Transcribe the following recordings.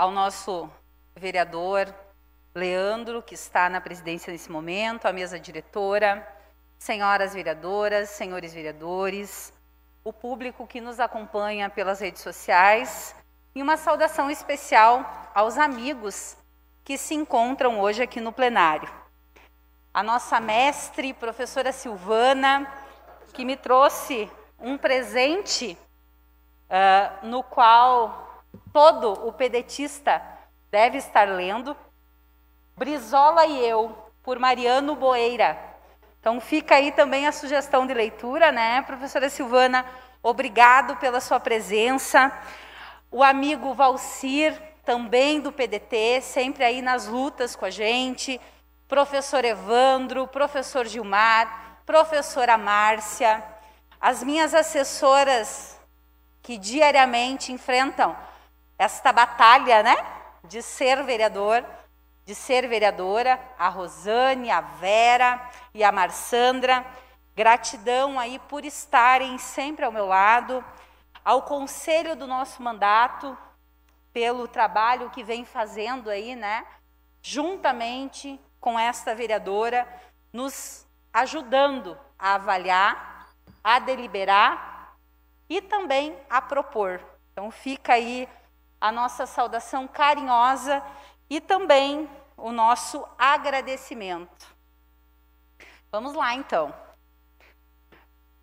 ao nosso vereador Leandro, que está na presidência nesse momento, a mesa diretora, senhoras vereadoras, senhores vereadores, o público que nos acompanha pelas redes sociais e uma saudação especial aos amigos que se encontram hoje aqui no plenário. A nossa mestre, professora Silvana, que me trouxe um presente no qual todo o pedetista deve estar lendo, Brizola e Eu, por Mariano Boeira. Então fica aí também a sugestão de leitura, né, professora Silvana? Obrigado pela sua presença. O amigo Valcir, também do PDT, sempre aí nas lutas com a gente. Professor Evandro, professor Gilmar, professora Márcia, as minhas assessoras que diariamente enfrentam esta batalha, né, de ser vereador, de ser vereadora, a Rosane, a Vera e a Marçandra. Gratidão aí por estarem sempre ao meu lado, ao conselho do nosso mandato, pelo trabalho que vem fazendo aí, né, juntamente com esta vereadora, nos ajudando a avaliar, a deliberar e também a propor. Então fica aí a nossa saudação carinhosa e também o nosso agradecimento. Vamos lá, então.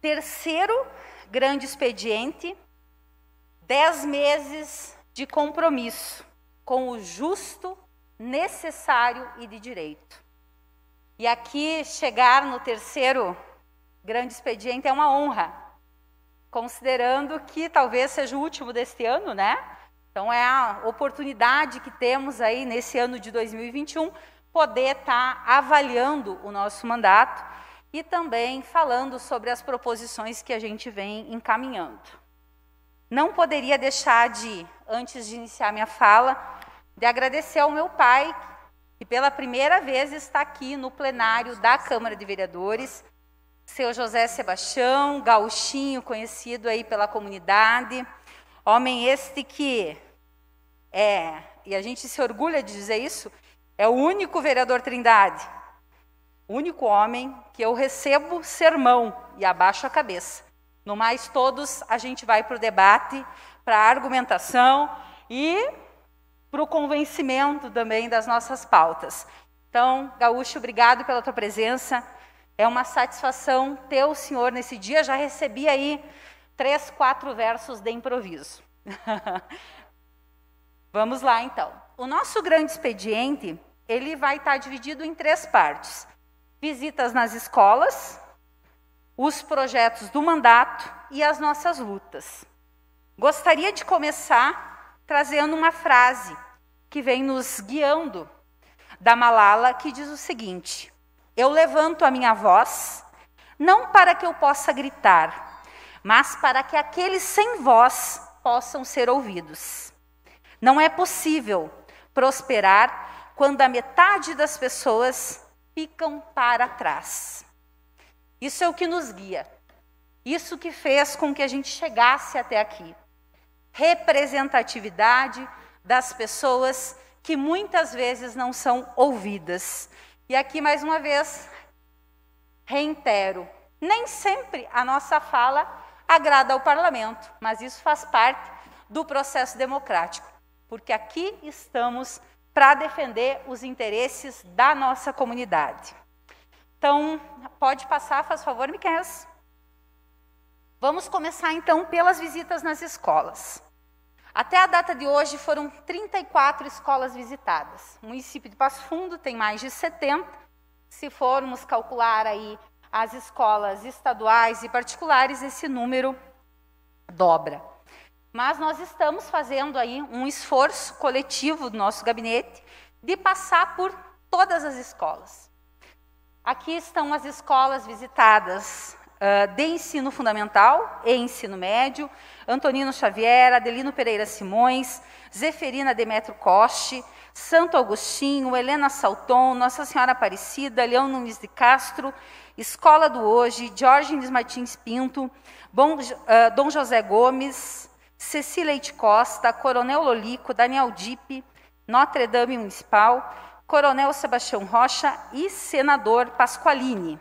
Terceiro grande expediente, 10 meses de compromisso com o justo, necessário e de direito. E aqui, chegar no terceiro grande expediente é uma honra, considerando que talvez seja o último deste ano, né? Então, é a oportunidade que temos aí nesse ano de 2021, poder estar avaliando o nosso mandato e também falando sobre as proposições que a gente vem encaminhando. Não poderia deixar de, antes de iniciar minha fala, de agradecer ao meu pai, que pela primeira vez está aqui no plenário da Câmara de Vereadores, seu José Sebastião, gauchinho, conhecido aí pela comunidade, homem este que e a gente se orgulha de dizer isso, é o único vereador Trindade, o único homem que eu recebo sermão e abaixo a cabeça. No mais, todos a gente vai para o debate, para a argumentação e para o convencimento também das nossas pautas. Então, Gaúcho, obrigado pela tua presença. É uma satisfação ter o senhor nesse dia. Já recebi aí 3, 4 versos de improviso. Vamos lá, então. O nosso grande expediente, ele vai estar dividido em 3 partes. Visitas nas escolas, os projetos do mandato e as nossas lutas. Gostaria de começar trazendo uma frase que vem nos guiando da Malala, que diz o seguinte: eu levanto a minha voz, não para que eu possa gritar, mas para que aqueles sem voz possam ser ouvidos. Não é possível prosperar quando a metade das pessoas ficam para trás. Isso é o que nos guia. Isso que fez com que a gente chegasse até aqui. Representatividade das pessoas que muitas vezes não são ouvidas. E aqui, mais uma vez, reitero, nem sempre a nossa fala agrada ao parlamento, mas isso faz parte do processo democrático, porque aqui estamos para defender os interesses da nossa comunidade. Então, pode passar, faz favor, Miquel. Vamos começar, então, pelas visitas nas escolas. Até a data de hoje, foram 34 escolas visitadas. O município de Passo Fundo tem mais de 70. Se formos calcular aí as escolas estaduais e particulares, esse número dobra. Mas nós estamos fazendo aí um esforço coletivo do nosso gabinete de passar por todas as escolas. Aqui estão as escolas visitadas de ensino fundamental e ensino médio: Antonino Xavier, Adelino Pereira Simões, Zeferina Demetrio Coste, Santo Agostinho, Helena Salton, Nossa Senhora Aparecida, Leão Nunes de Castro, Escola do Hoje, Diógenes Martins Pinto, Dom José Gomes, Ceci Leite Costa, Coronel Lolico, Daniel Dipe, Notre Dame Municipal, Coronel Sebastião Rocha e Senador Pasqualini.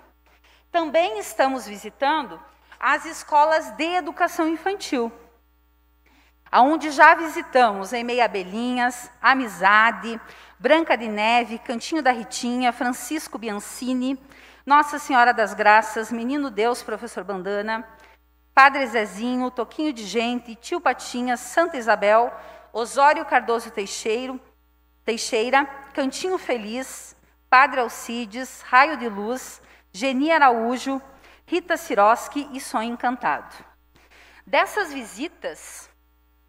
Também estamos visitando as escolas de educação infantil, onde já visitamos em Meia Belinhas, Amizade, Branca de Neve, Cantinho da Ritinha, Francisco Biancini, Nossa Senhora das Graças, Menino Deus, Professor Bandana, Padre Zezinho, Toquinho de Gente, Tio Patinhas, Santa Isabel, Osório Cardoso Teixeira, Cantinho Feliz, Padre Alcides, Raio de Luz, Geni Araújo, Rita Siroski e Sonho Encantado. Dessas visitas,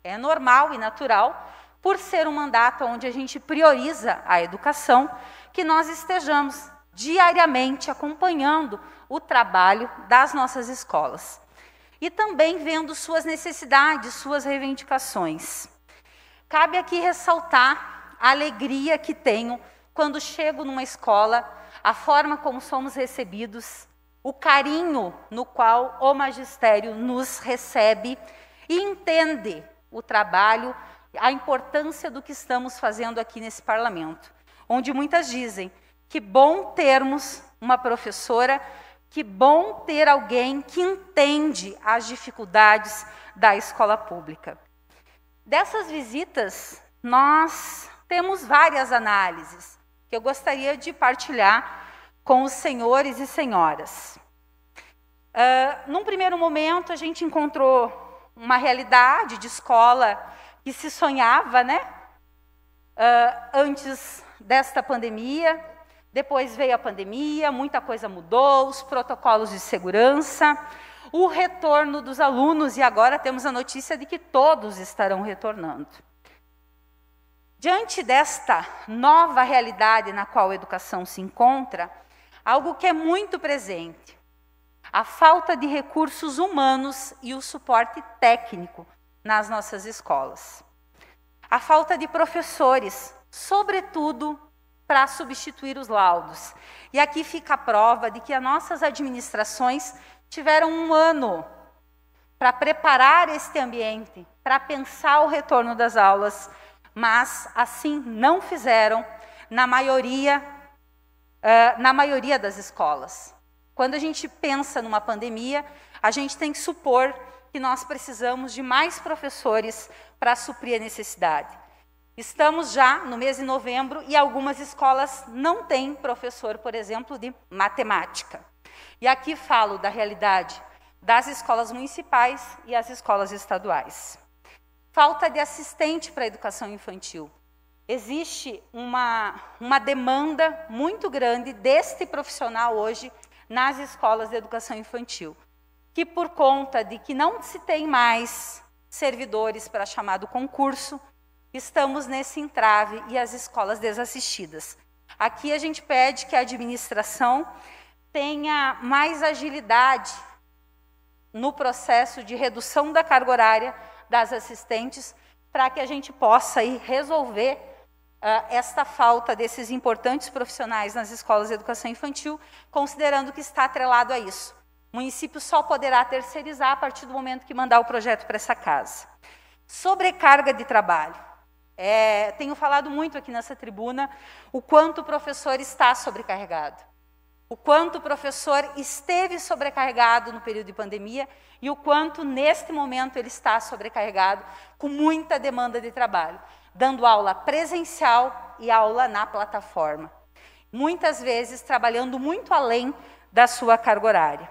é normal e natural, por ser um mandato onde a gente prioriza a educação, que nós estejamos diariamente acompanhando o trabalho das nossas escolas. E também vendo suas necessidades, suas reivindicações. Cabe aqui ressaltar a alegria que tenho quando chego numa escola, a forma como somos recebidos, o carinho no qual o magistério nos recebe e entende o trabalho, a importância do que estamos fazendo aqui nesse parlamento, onde muitas dizem que bom termos uma professora, que bom ter alguém que entende as dificuldades da escola pública. Dessas visitas, nós temos várias análises que eu gostaria de partilhar com os senhores e senhoras. Num primeiro momento, a gente encontrou uma realidade de escola que se sonhava, né? Antes desta pandemia. Depois veio a pandemia, muita coisa mudou, os protocolos de segurança, o retorno dos alunos, e agora temos a notícia de que todos estarão retornando. Diante desta nova realidade na qual a educação se encontra, algo que é muito presente, a falta de recursos humanos e o suporte técnico nas nossas escolas. A falta de professores, sobretudo para substituir os laudos. E aqui fica a prova de que as nossas administrações tiveram um ano para preparar este ambiente, para pensar o retorno das aulas, mas assim não fizeram na maioria das escolas. Quando a gente pensa numa pandemia, a gente tem que supor que nós precisamos de mais professores para suprir a necessidade. Estamos já no mês de novembro e algumas escolas não têm professor, por exemplo, de matemática. E aqui falo da realidade das escolas municipais e as escolas estaduais. Falta de assistente para a educação infantil. Existe uma demanda muito grande deste profissional hoje nas escolas de educação infantil, que por conta de que não se tem mais servidores para chamado concurso, estamos nesse entrave e as escolas desassistidas. Aqui a gente pede que a administração tenha mais agilidade no processo de redução da carga horária das assistentes, para que a gente possa aí resolver esta falta desses importantes profissionais nas escolas de educação infantil, considerando que está atrelado a isso. O município só poderá terceirizar a partir do momento que mandar o projeto para essa casa. Sobrecarga de trabalho. Tenho falado muito aqui nessa tribuna o quanto o professor está sobrecarregado, o quanto o professor esteve sobrecarregado no período de pandemia e o quanto, neste momento, ele está sobrecarregado com muita demanda de trabalho, dando aula presencial e aula na plataforma, muitas vezes trabalhando muito além da sua carga horária.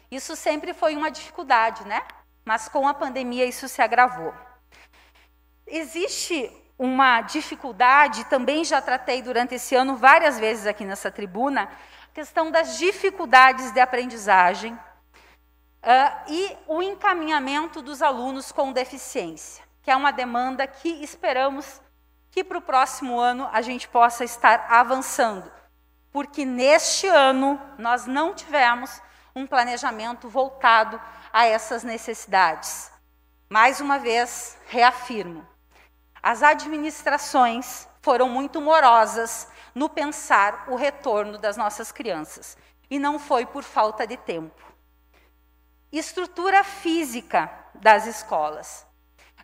Isso sempre foi uma dificuldade, né? Mas com a pandemia isso se agravou. Existe uma dificuldade, também já tratei durante esse ano várias vezes aqui nessa tribuna, a questão das dificuldades de aprendizagem e o encaminhamento dos alunos com deficiência, que é uma demanda que esperamos que para o próximo ano a gente possa estar avançando, porque neste ano nós não tivemos um planejamento voltado a essas necessidades. Mais uma vez, reafirmo, as administrações foram muito morosas no pensar o retorno das nossas crianças, e não foi por falta de tempo. Estrutura física das escolas.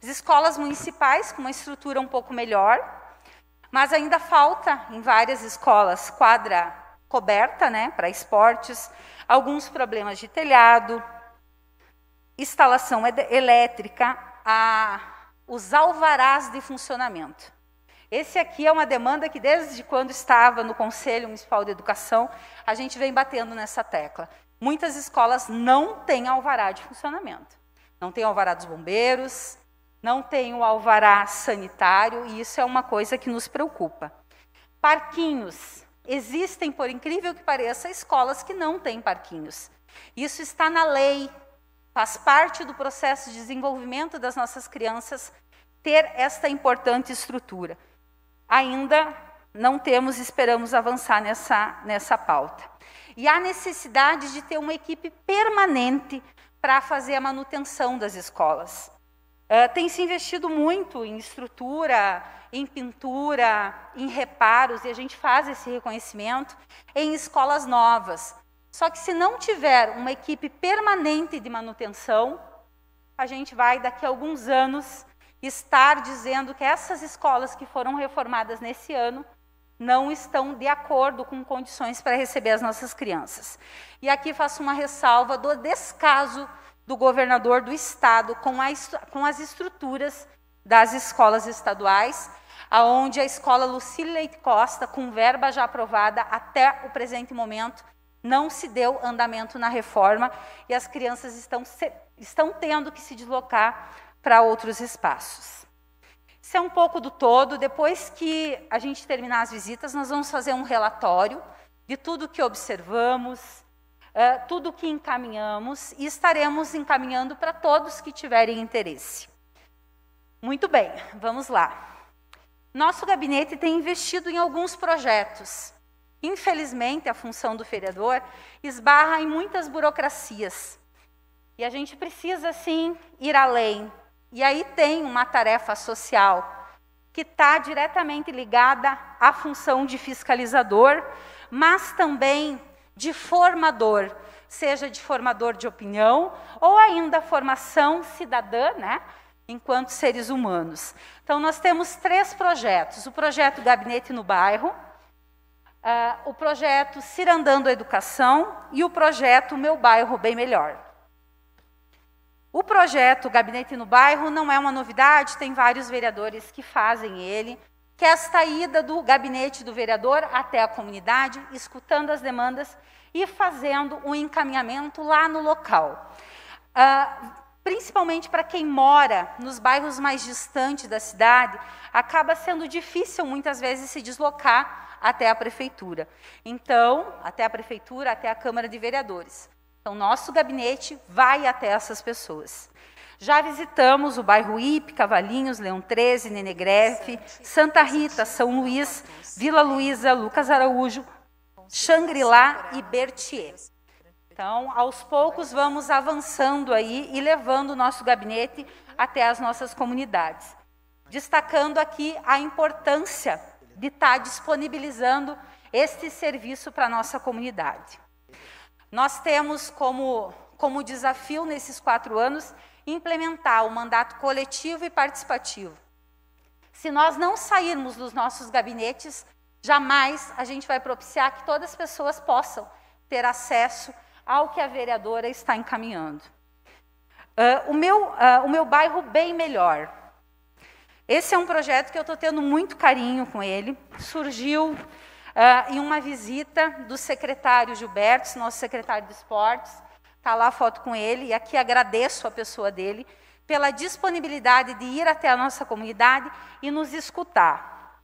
As escolas municipais com uma estrutura um pouco melhor, mas ainda falta em várias escolas quadra coberta, né, para esportes, alguns problemas de telhado, instalação elétrica, os alvarás de funcionamento. Esse aqui é uma demanda que desde quando estava no Conselho Municipal de Educação, a gente vem batendo nessa tecla. Muitas escolas não têm alvará de funcionamento. Não tem alvará dos bombeiros, não tem o alvará sanitário, e isso é uma coisa que nos preocupa. Parquinhos. Existem, por incrível que pareça, escolas que não têm parquinhos. Isso está na lei, faz parte do processo de desenvolvimento das nossas crianças ter esta importante estrutura. Ainda não temos, esperamos avançar nessa pauta. E há necessidade de ter uma equipe permanente para fazer a manutenção das escolas. Tem se investido muito em estrutura, em pintura, em reparos, e a gente faz esse reconhecimento em escolas novas. Só que se não tiver uma equipe permanente de manutenção, a gente vai, daqui a alguns anos, estar dizendo que essas escolas que foram reformadas nesse ano não estão de acordo com condições para receber as nossas crianças. E aqui faço uma ressalva do descaso do governador do estado com as estruturas das escolas estaduais, onde a escola Lucília Leite Costa, com verba já aprovada até o presente momento, não se deu andamento na reforma e as crianças estão tendo que se deslocar para outros espaços. Isso é um pouco do todo. Depois que a gente terminar as visitas, nós vamos fazer um relatório de tudo que observamos, tudo que encaminhamos, e estaremos encaminhando para todos que tiverem interesse. Muito bem, vamos lá. Nosso gabinete tem investido em alguns projetos. Infelizmente, a função do vereador esbarra em muitas burocracias. E a gente precisa, sim, ir além. E aí tem uma tarefa social que está diretamente ligada à função de fiscalizador, mas também de formador, seja de formador de opinião ou ainda formação cidadã, né, enquanto seres humanos. Então, nós temos 3 projetos. O projeto Gabinete no Bairro, o projeto Cirandando a Educação e o projeto Meu Bairro Bem Melhor. O projeto Gabinete no Bairro não é uma novidade, tem vários vereadores que fazem ele, que é esta ida do gabinete do vereador até a comunidade, escutando as demandas e fazendo um encaminhamento lá no local. Principalmente para quem mora nos bairros mais distantes da cidade, acaba sendo difícil muitas vezes se deslocar até a prefeitura. Então, até a prefeitura, até a Câmara de Vereadores. Então, nosso gabinete vai até essas pessoas. Já visitamos o bairro Ipe, Cavalinhos, Leão 13, Nenegrefe, Santa Rita, São Luís, Vila Luísa, Lucas Araújo, Xangri-Lá e Berthier. Então, aos poucos, vamos avançando aí e levando o nosso gabinete até as nossas comunidades. Destacando aqui a importância de estar disponibilizando este serviço para a nossa comunidade. Nós temos como desafio, nesses 4 anos, implementar o mandato coletivo e participativo. Se nós não sairmos dos nossos gabinetes, jamais a gente vai propiciar que todas as pessoas possam ter acesso ao que a vereadora está encaminhando. O meu bairro bem melhor. Esse é um projeto que eu estou tendo muito carinho com ele. Surgiu em uma visita do secretário Gilberto, nosso secretário de esportes. Está lá a foto com ele, e aqui agradeço a pessoa dele pela disponibilidade de ir até a nossa comunidade e nos escutar.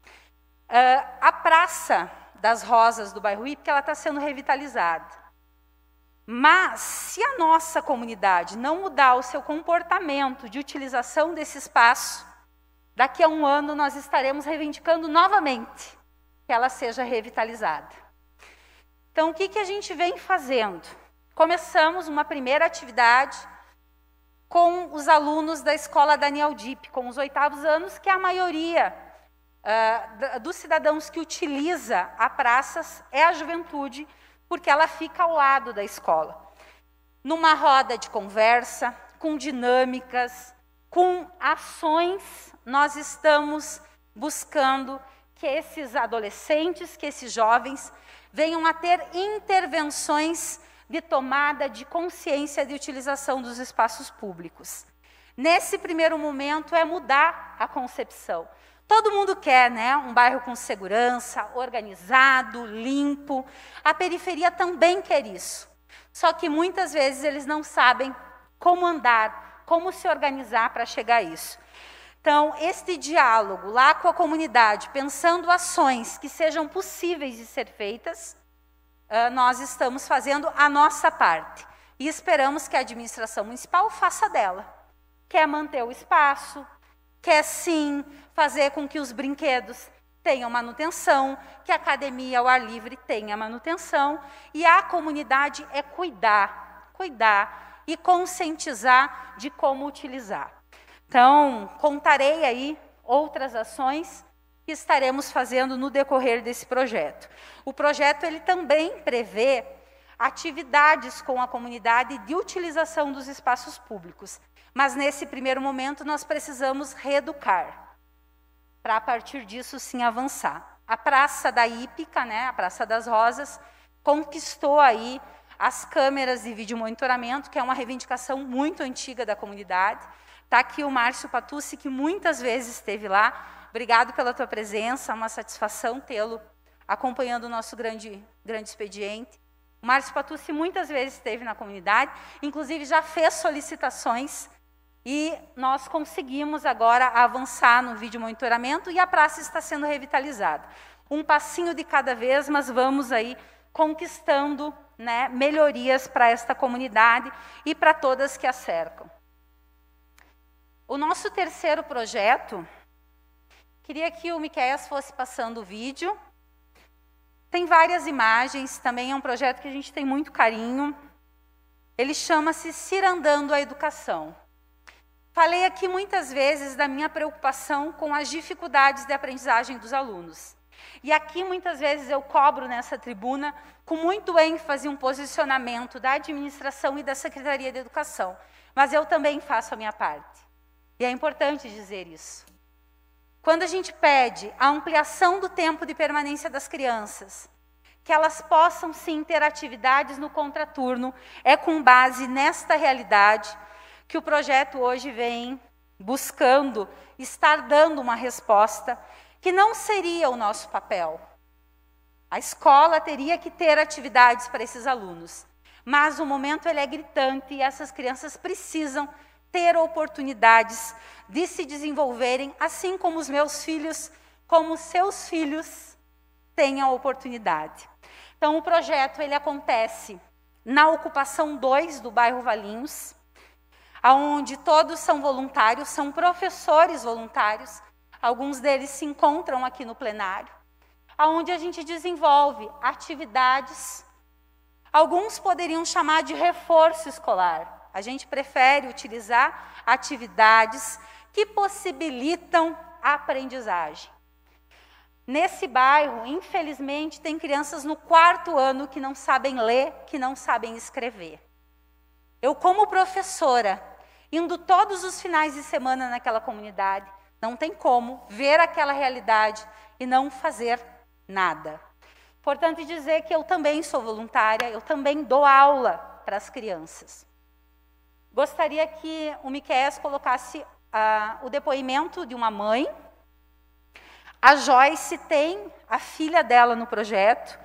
A Praça das Rosas do bairro Ipe, ela está sendo revitalizada. Mas, se a nossa comunidade não mudar o seu comportamento de utilização desse espaço, daqui a 1 ano nós estaremos reivindicando novamente que ela seja revitalizada. Então, o que a gente vem fazendo? Começamos uma primeira atividade com os alunos da Escola Daniel Dipp, com os 8º anos, que a maioria dos cidadãos que utiliza a praça é a juventude, porque ela fica ao lado da escola. numa roda de conversa, com dinâmicas, com ações, nós estamos buscando que esses adolescentes, que esses jovens, venham a ter intervenções de tomada de consciência de utilização dos espaços públicos. Nesse primeiro momento é mudar a concepção. Todo mundo quer, né, um bairro com segurança, organizado, limpo. A periferia também quer isso. Só que muitas vezes eles não sabem como andar, como se organizar para chegar a isso. Então, este diálogo lá com a comunidade, pensando ações que sejam possíveis de ser feitas, nós estamos fazendo a nossa parte. E esperamos que a administração municipal faça dela. Quer manter o espaço, quer sim fazer com que os brinquedos tenham manutenção, que a academia ao ar livre tenha manutenção, e a comunidade é cuidar e conscientizar de como utilizar. Então, contarei aí outras ações que estaremos fazendo no decorrer desse projeto. O projeto ele também prevê atividades com a comunidade de utilização dos espaços públicos, mas nesse primeiro momento nós precisamos reeducar, para a partir disso sim avançar. A Praça da Hípica, né, a Praça das Rosas, conquistou aí as câmeras de vídeo monitoramento, que é uma reivindicação muito antiga da comunidade. Está aqui o Márcio Patucci, que muitas vezes esteve lá. Obrigado pela tua presença, uma satisfação tê-lo acompanhando o nosso grande expediente. O Márcio Patucci muitas vezes esteve na comunidade, inclusive já fez solicitações, e nós conseguimos agora avançar no vídeo monitoramento, e a praça está sendo revitalizada. Um passinho de cada vez, mas vamos aí conquistando, né, melhorias para esta comunidade e para todas que a cercam. O nosso terceiro projeto, queria que o Miqueias fosse passando o vídeo. Tem várias imagens, também é um projeto que a gente tem muito carinho. Ele chama-se Cirandando a Educação. Falei aqui muitas vezes da minha preocupação com as dificuldades de aprendizagem dos alunos. E aqui muitas vezes eu cobro nessa tribuna, com muito ênfase, um posicionamento da administração e da Secretaria de Educação. Mas eu também faço a minha parte. E é importante dizer isso. Quando a gente pede a ampliação do tempo de permanência das crianças, que elas possam sim ter atividades no contraturno, é com base nesta realidade que o projeto hoje vem buscando estar dando uma resposta que não seria o nosso papel. A escola teria que ter atividades para esses alunos, mas o momento ele é gritante e essas crianças precisam ter oportunidades de se desenvolverem, assim como os meus filhos, como os seus filhos têm a oportunidade. Então, o projeto ele acontece na ocupação 2 do bairro Valinhos, onde todos são voluntários, são professores voluntários, alguns deles se encontram aqui no plenário, onde a gente desenvolve atividades, alguns poderiam chamar de reforço escolar. A gente prefere utilizar atividades que possibilitam a aprendizagem. Nesse bairro, infelizmente, tem crianças no 4º ano que não sabem ler, que não sabem escrever. Eu, como professora, indo todos os finais de semana naquela comunidade, não tem como ver aquela realidade e não fazer nada. Importante dizer que eu também sou voluntária, eu também dou aula para as crianças. Gostaria que o Miqueias colocasse o depoimento de uma mãe. A Joyce tem a filha dela no projeto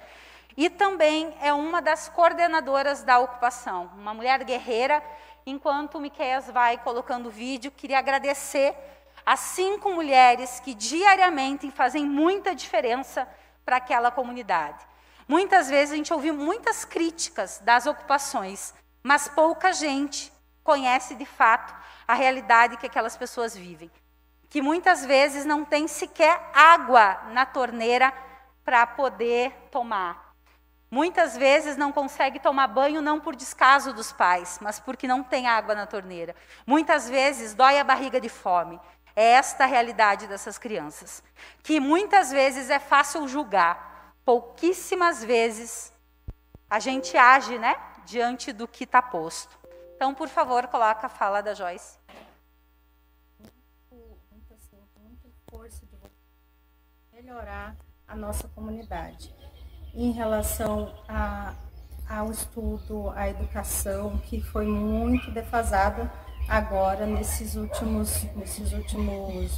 e também é uma das coordenadoras da ocupação, uma mulher guerreira. Enquanto o Miqueias vai colocando o vídeo, queria agradecer as 5 mulheres que diariamente fazem muita diferença para aquela comunidade. Muitas vezes a gente ouviu muitas críticas das ocupações, mas pouca gente conhece de fato a realidade que aquelas pessoas vivem. Que muitas vezes não tem sequer água na torneira para poder tomar. Muitas vezes não consegue tomar banho não por descaso dos pais, mas porque não tem água na torneira. Muitas vezes dói a barriga de fome. É esta a realidade dessas crianças. Que muitas vezes é fácil julgar. Pouquíssimas vezes a gente age, né, diante do que está posto. Então, por favor, coloca a fala da Joyce. Muita força de melhorar a nossa comunidade. Em relação ao estudo, à educação, que foi muito defasada agora, nesses últimos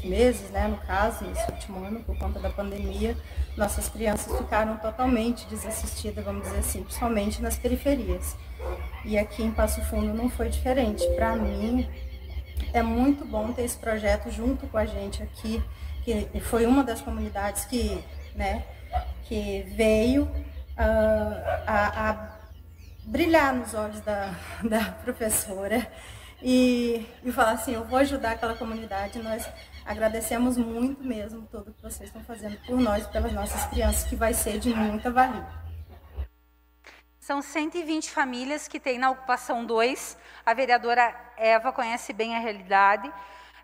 meses, né, no caso, nesse último ano, por conta da pandemia, nossas crianças ficaram totalmente desassistidas, vamos dizer assim, principalmente nas periferias. E aqui em Passo Fundo não foi diferente. Para mim, é muito bom ter esse projeto junto com a gente aqui, que foi uma das comunidades que veio a brilhar nos olhos da professora e falar assim, eu vou ajudar aquela comunidade. Nós agradecemos muito mesmo tudo que vocês estão fazendo por nós, pelas nossas crianças, que vai ser de muita valia. São 120 famílias que tem na ocupação 2. A vereadora Eva conhece bem a realidade.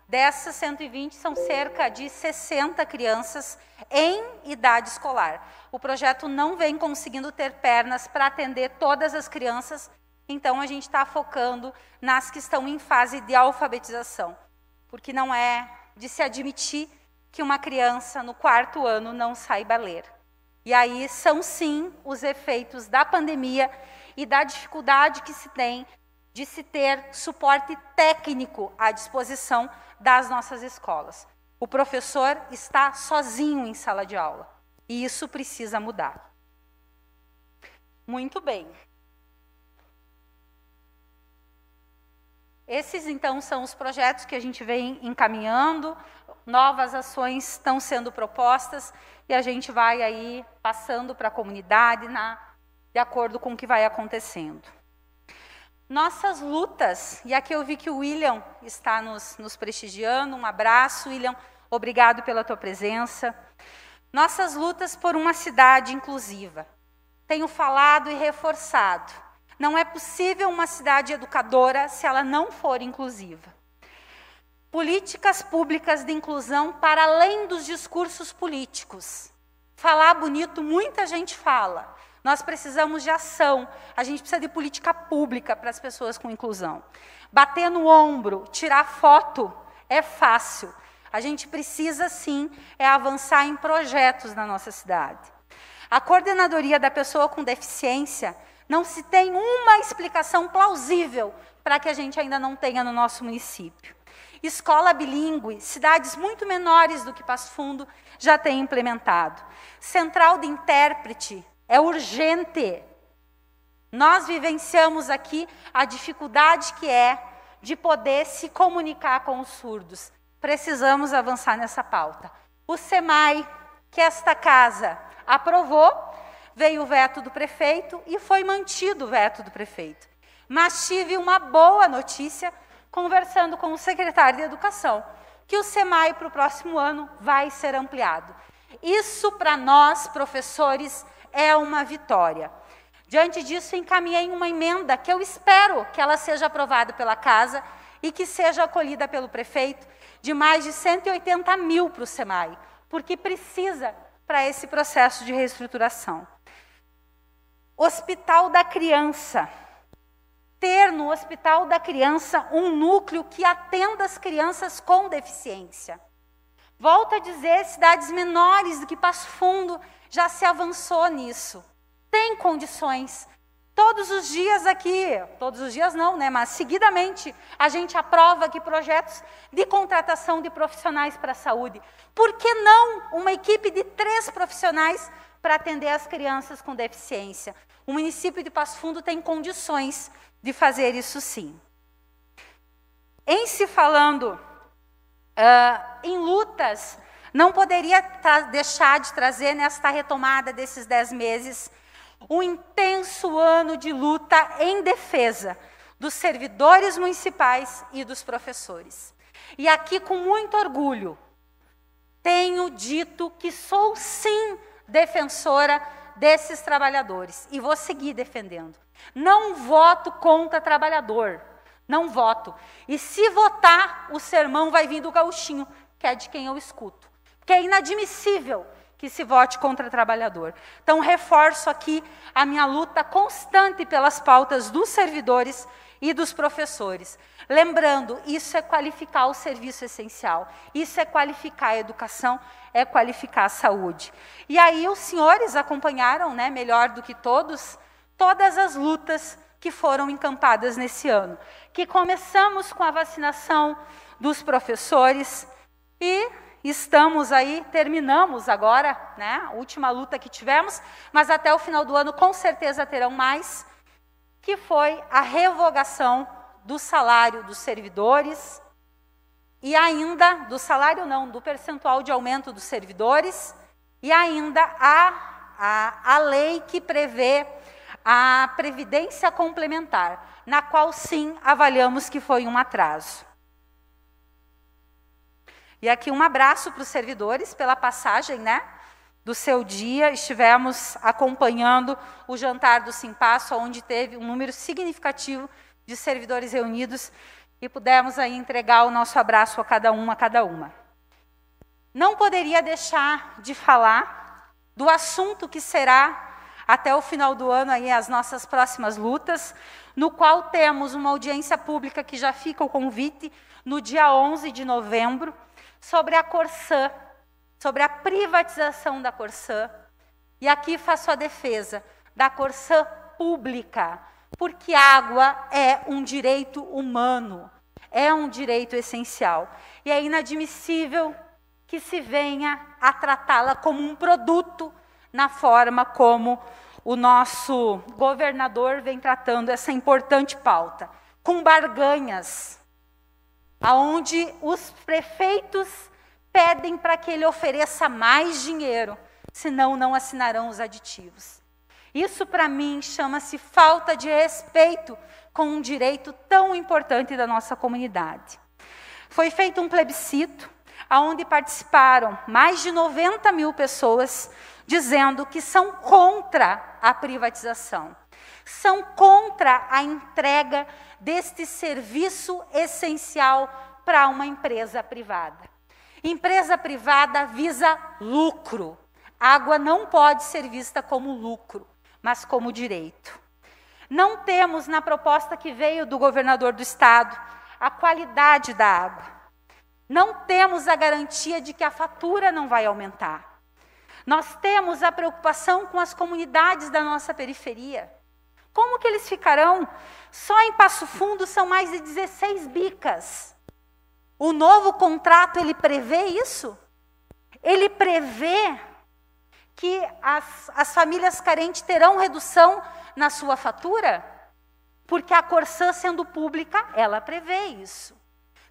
Dessas 120, são cerca de 60 crianças em idade escolar. O projeto não vem conseguindo ter pernas para atender todas as crianças, então a gente está focando nas que estão em fase de alfabetização, porque não é de se admitir que uma criança no 4º ano não saiba ler. E aí são, sim, os efeitos da pandemia e da dificuldade que se tem de se ter suporte técnico à disposição das nossas escolas. O professor está sozinho em sala de aula, e isso precisa mudar. Muito bem. Esses, então, são os projetos que a gente vem encaminhando, novas ações estão sendo propostas, e a gente vai aí passando para a comunidade de acordo com o que vai acontecendo. Nossas lutas, e aqui eu vi que o William está nos prestigiando, um abraço, William, obrigado pela tua presença. Nossas lutas por uma cidade inclusiva. Tenho falado e reforçado, não é possível uma cidade educadora se ela não for inclusiva. Políticas públicas de inclusão para além dos discursos políticos. Falar bonito, muita gente fala. Nós precisamos de ação. A gente precisa de política pública para as pessoas com inclusão. Bater no ombro, tirar foto, é fácil. A gente precisa, sim, avançar em projetos na nossa cidade. A coordenadoria da pessoa com deficiência, não se tem uma explicação plausível para que a gente ainda não tenha no nosso município. Escola bilíngue, cidades muito menores do que Passo Fundo já têm implementado. Central de intérprete, é urgente. Nós vivenciamos aqui a dificuldade que é de poder se comunicar com os surdos. Precisamos avançar nessa pauta. O SEMAI, que esta casa aprovou, veio o veto do prefeito e foi mantido o veto do prefeito. Mas tive uma boa notícia conversando com o secretário de Educação, que o SEMAI para o próximo ano vai ser ampliado. Isso, para nós, professores, é uma vitória. Diante disso, encaminhei uma emenda que eu espero que ela seja aprovada pela casa e que seja acolhida pelo prefeito, de mais de 180 mil para o SEMAI, porque precisa para esse processo de reestruturação. Hospital da Criança. Ter no Hospital da Criança um núcleo que atenda as crianças com deficiência. Volto a dizer, cidades menores do que Passo Fundo já se avançou nisso. Tem condições. Todos os dias aqui, todos os dias não, né? Mas seguidamente a gente aprova aqui projetos de contratação de profissionais para a saúde. Por que não uma equipe de 3 profissionais para atender as crianças com deficiência? O município de Passo Fundo tem condições de fazer isso sim. Em se falando em lutas, não poderia deixar de trazer nesta retomada desses 10 meses um intenso ano de luta em defesa dos servidores municipais e dos professores. E aqui, com muito orgulho, tenho dito que sou sim defensora desses trabalhadores e vou seguir defendendo. Não voto contra trabalhador, não voto. E se votar, o sermão vai vir do gauchinho, que é de quem eu escuto. Porque é inadmissível que se vote contra o trabalhador. Então, reforço aqui a minha luta constante pelas pautas dos servidores e dos professores. Lembrando, isso é qualificar o serviço essencial, isso é qualificar a educação, é qualificar a saúde. E aí os senhores acompanharam, né, melhor do que todos, todas as lutas que foram encampadas nesse ano. Que começamos com a vacinação dos professores e estamos aí, terminamos agora, né, a última luta que tivemos, mas até o final do ano com certeza terão mais, que foi a revogação do salário dos servidores e ainda, do salário não, do percentual de aumento dos servidores e ainda a lei que prevê a previdência complementar, na qual sim avaliamos que foi um atraso. E aqui um abraço para os servidores pela passagem, né, do seu dia. Estivemos acompanhando o jantar do Simpasso, onde teve um número significativo de servidores reunidos e pudemos aí entregar o nosso abraço a cada uma. Não poderia deixar de falar do assunto que será até o final do ano aí as nossas próximas lutas, no qual temos uma audiência pública que já fica o convite no dia 11 de novembro, sobre a Corsã, sobre a privatização da Corsã. E aqui faço a defesa da Corsã pública, porque água é um direito humano, é um direito essencial. E é inadmissível que se venha a tratá-la como um produto na forma como o nosso governador vem tratando essa importante pauta, com barganhas, aonde os prefeitos pedem para que ele ofereça mais dinheiro, senão não assinarão os aditivos. Isso, para mim, chama-se falta de respeito com um direito tão importante da nossa comunidade. Foi feito um plebiscito, onde participaram mais de 90 mil pessoas, dizendo que são contra a privatização, são contra a entrega deste serviço essencial para uma empresa privada. Empresa privada visa lucro. Água não pode ser vista como lucro, mas como direito. Não temos na proposta que veio do governador do estado a qualidade da água. Não temos a garantia de que a fatura não vai aumentar. Nós temos a preocupação com as comunidades da nossa periferia. Como que eles ficarão? Só em Passo Fundo são mais de 16 bicas. O novo contrato, ele prevê isso? Ele prevê que as famílias carentes terão redução na sua fatura? Porque a Corsã, sendo pública, ela prevê isso.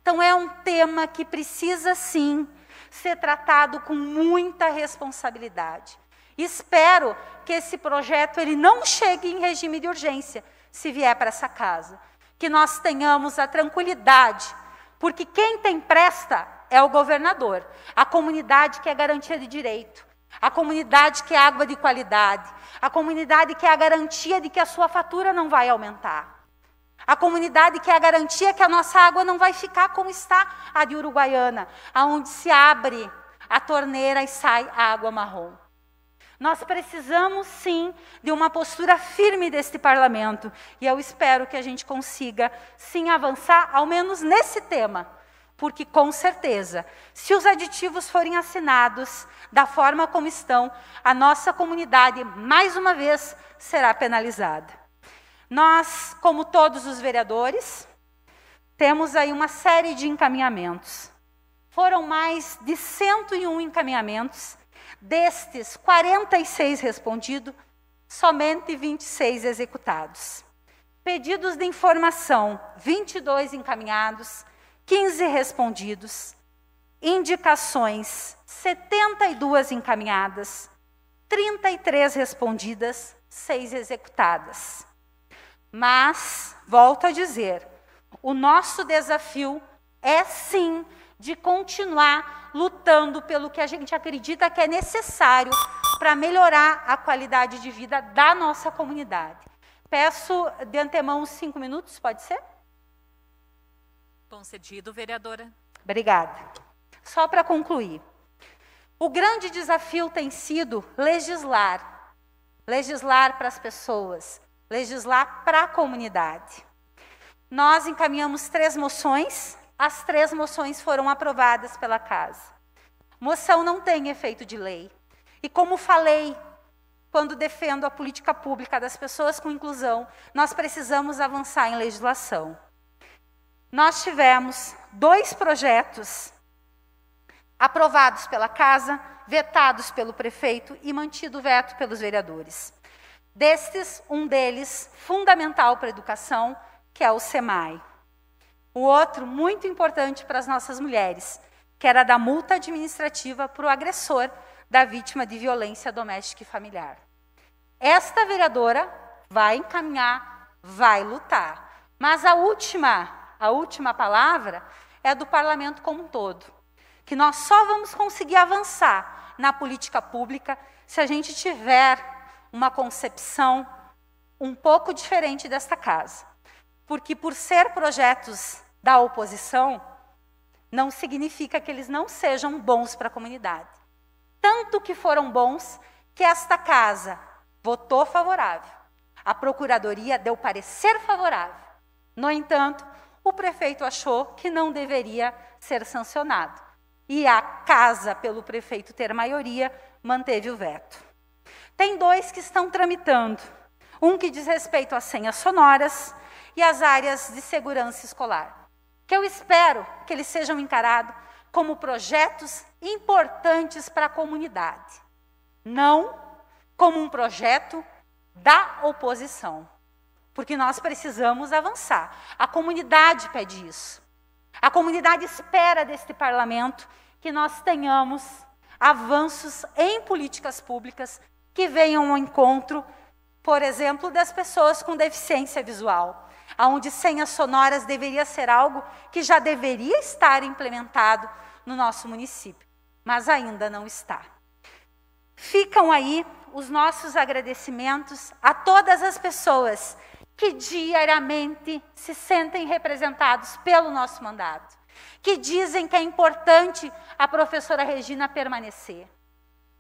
Então, é um tema que precisa, sim, ser tratado com muita responsabilidade. Espero que esse projeto ele não chegue em regime de urgência, se vier para essa casa. Que nós tenhamos a tranquilidade, porque quem tem presta é o governador, a comunidade que é garantia de direito, a comunidade que é água de qualidade, a comunidade que é a garantia de que a sua fatura não vai aumentar, a comunidade que é a garantia que a nossa água não vai ficar como está a de Uruguaiana, aonde se abre a torneira e sai a água marrom. Nós precisamos, sim, de uma postura firme deste parlamento, e eu espero que a gente consiga, sim, avançar, ao menos nesse tema, porque, com certeza, se os aditivos forem assinados da forma como estão, a nossa comunidade, mais uma vez, será penalizada. Nós, como todos os vereadores, temos aí uma série de encaminhamentos. Foram mais de 101 encaminhamentos. Destes, 46 respondidos, somente 26 executados. Pedidos de informação, 22 encaminhados, 15 respondidos. Indicações, 72 encaminhadas, 33 respondidas, 6 executadas. Mas, volto a dizer, o nosso desafio é, sim, de continuar lutando pelo que a gente acredita que é necessário para melhorar a qualidade de vida da nossa comunidade. Peço de antemão 5 minutos, pode ser? Concedido, vereadora. Obrigada. Só para concluir. O grande desafio tem sido legislar. Legislar para as pessoas, legislar para a comunidade. Nós encaminhamos 3 moções, as 3 moções foram aprovadas pela casa. Moção não tem efeito de lei. E como falei, quando defendo a política pública das pessoas com inclusão, nós precisamos avançar em legislação. Nós tivemos 2 projetos aprovados pela casa, vetados pelo prefeito e mantido o veto pelos vereadores. Destes, um deles, fundamental para a educação, que é o SEMAI. O outro, muito importante para as nossas mulheres, que era da multa administrativa para o agressor da vítima de violência doméstica e familiar. Esta vereadora vai encaminhar, vai lutar. Mas a última palavra é do parlamento como um todo. Que nós só vamos conseguir avançar na política pública se a gente tiver uma concepção um pouco diferente desta casa. Porque por ser projetos da oposição, não significa que eles não sejam bons para a comunidade. Tanto que foram bons que esta casa votou favorável. A Procuradoria deu parecer favorável. No entanto, o prefeito achou que não deveria ser sancionado. E a casa, pelo prefeito ter maioria, manteve o veto. Tem 2 que estão tramitando. Um que diz respeito às senhas sonoras e às áreas de segurança escolar. Que eu espero que eles sejam encarados como projetos importantes para a comunidade. Não como um projeto da oposição. Porque nós precisamos avançar. A comunidade pede isso. A comunidade espera deste parlamento que nós tenhamos avanços em políticas públicas que venham ao encontro, por exemplo, das pessoas com deficiência visual, onde senhas sonoras deveria ser algo que já deveria estar implementado no nosso município, mas ainda não está. Ficam aí os nossos agradecimentos a todas as pessoas que diariamente se sentem representados pelo nosso mandato, que dizem que é importante a professora Regina permanecer,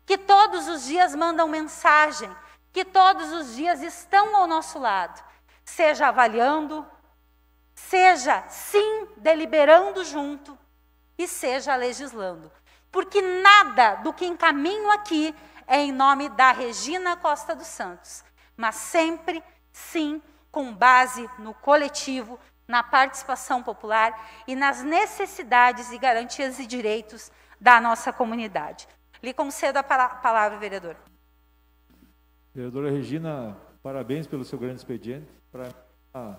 que todos os dias mandam mensagem, que todos os dias estão ao nosso lado, seja avaliando, seja, sim, deliberando junto e seja legislando. Porque nada do que encaminho aqui é em nome da Regina Costa dos Santos, mas sempre, sim, com base no coletivo, na participação popular e nas necessidades e garantias e direitos da nossa comunidade. Lhe concedo a palavra, vereador. Vereadora Regina, parabéns pelo seu grande expediente. É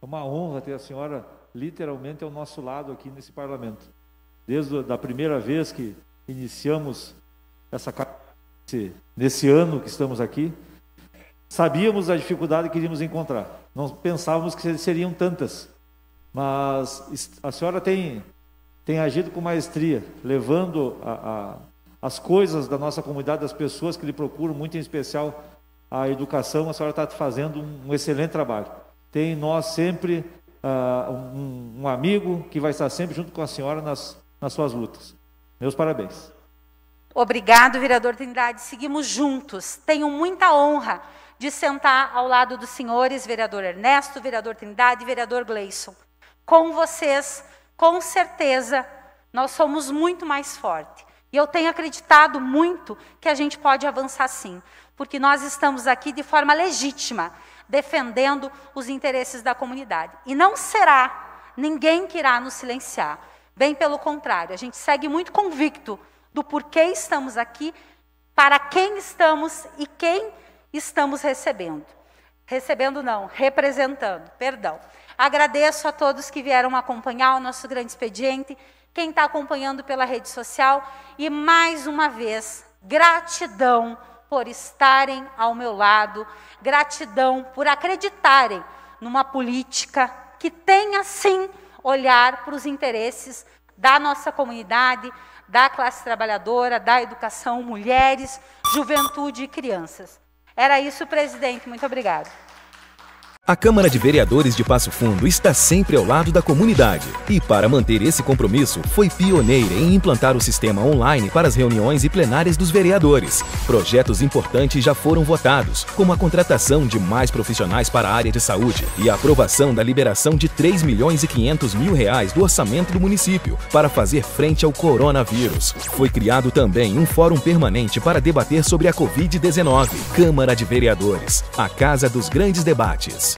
uma honra ter a senhora literalmente ao nosso lado aqui nesse parlamento. Desde a primeira vez que iniciamos nesse ano que estamos aqui, sabíamos a dificuldade que iríamos encontrar. Não pensávamos que seriam tantas, mas a senhora tem agido com maestria, levando as coisas da nossa comunidade, das pessoas que lhe procuram, muito em especial a educação. A senhora está fazendo um excelente trabalho. Tem em nós sempre um amigo que vai estar sempre junto com a senhora nas suas lutas. Meus parabéns. Obrigado, vereador Trindade. Seguimos juntos. Tenho muita honra de sentar ao lado dos senhores, vereador Ernesto, vereador Trindade e vereador Gleison. Com vocês, com certeza, nós somos muito mais fortes. E eu tenho acreditado muito que a gente pode avançar sim, porque nós estamos aqui de forma legítima, defendendo os interesses da comunidade. E não será ninguém que irá nos silenciar. Bem pelo contrário, a gente segue muito convicto do porquê estamos aqui, para quem estamos e quem estamos recebendo. Recebendo não, representando, perdão. Agradeço a todos que vieram acompanhar o nosso grande expediente, quem está acompanhando pela rede social, e mais uma vez, gratidão por estarem ao meu lado, gratidão por acreditarem numa política que tenha, sim, olhar para os interesses da nossa comunidade, da classe trabalhadora, da educação, mulheres, juventude e crianças. Era isso, presidente. Muito obrigada. A Câmara de Vereadores de Passo Fundo está sempre ao lado da comunidade e, para manter esse compromisso, foi pioneira em implantar o sistema online para as reuniões e plenárias dos vereadores. Projetos importantes já foram votados, como a contratação de mais profissionais para a área de saúde e a aprovação da liberação de R$ 3.500.000 do orçamento do município para fazer frente ao coronavírus. Foi criado também um fórum permanente para debater sobre a Covid-19. Câmara de Vereadores, a casa dos grandes debates.